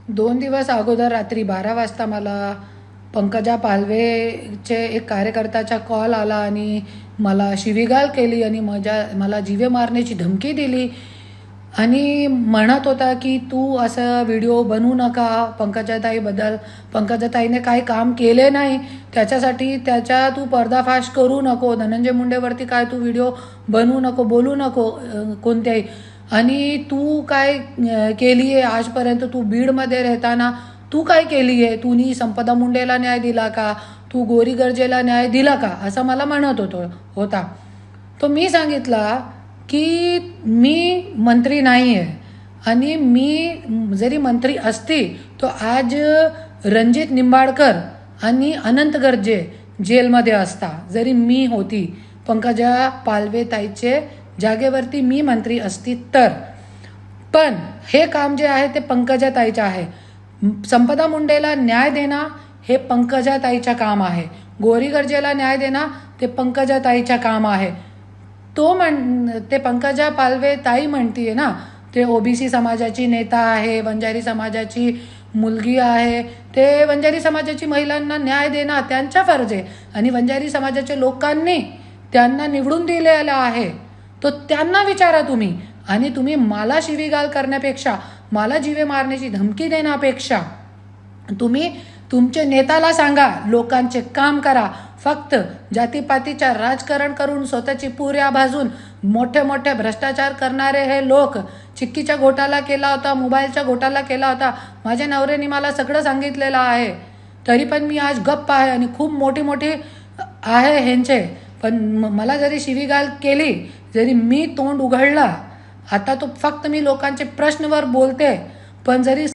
2 दिवस अगोदर रात्री 12 वाजता मला पंकजा पालवेचे एक कार्यकर्त्याचा कॉल आला आणि मला शिवीगाळ केली आणि मला जीवे मारण्याची धमकी दिली आणि म्हणत होता की तू असं व्हिडिओ बनवू नका पंकजाताईबद्दल. पंकजाताईने काही काम केले नाही, त्याच्यासाठी त्याचा तू पर्दाफाश करू नको. धनंजय मुंडेवरती काय तू व्हिडिओ बनवू नको, बोलू नको कोणत्याही. आणि तू काय केली आहे आजपर्यंत, तू बीडमध्ये राहताना तू काय केली आहे, तूनी संपदा मुंडेला न्याय दिला का, तू गोरी गर्जेला न्याय दिला का, असं मला म्हणत होता. तो मी सांगितला की मी मंत्री नाही आहे आणि मी जरी मंत्री असती तो आज रणजित निंबाळकर आणि अनंत गर्जे जेलमध्ये असता. जरी मी होती पंकजा पालवे ताईचे जागेवरती मी मंत्री असती तर. पण हे काम जे आहे ते पंकजा ताईचं आहे. संपदा मुंडेला न्याय देणं हे पंकजा ताईचं काम आहे. गोरी गर्जेला न्याय देणं ते पंकजा ताईचं काम आहे. ते पंकजा पालवे ताई म्हणतीये ना, ते ओबीसी समाजाची नेता आहे, वंजारी समाजाची मुलगी आहे. ते वंजारी समाजाची महिलांना न्याय देणं त्यांचा फर्ज आहे आणि वंजारी समाजाच्या लोकांनी त्यांना निवडून दिलेलं आहे. तो त्यांना विचारा तुम्ही. आणि तुम्ही मला शिवीगाळ करण्यापेक्षा, मला जीवे मारण्याची धमकी देण्यापेक्षा तुम्ही तुमच्या नेत्याला सांगा लोकांचे काम करा. फक्त जातीपातीचा राजकारण करून स्वतःची पुऱ्या भाजून मोठे मोठे भ्रष्टाचार करणारे हे लोक. चिक्कीचा घोटाळा केला होता, मोबाईलचा घोटाळा केला होता, माझ्या नवऱ्याने मला सगळं सांगितलेलं आहे. तरी पण मी आज गप्प आहे आणि खूप मोठी मोठी आहे ह्यांचे. पण मला जरी शिवीगाळ केली, जरी मी तोंड उघडला, आता तो फक्त मी लोकांचे प्रश्नवर बोलते, पण जरी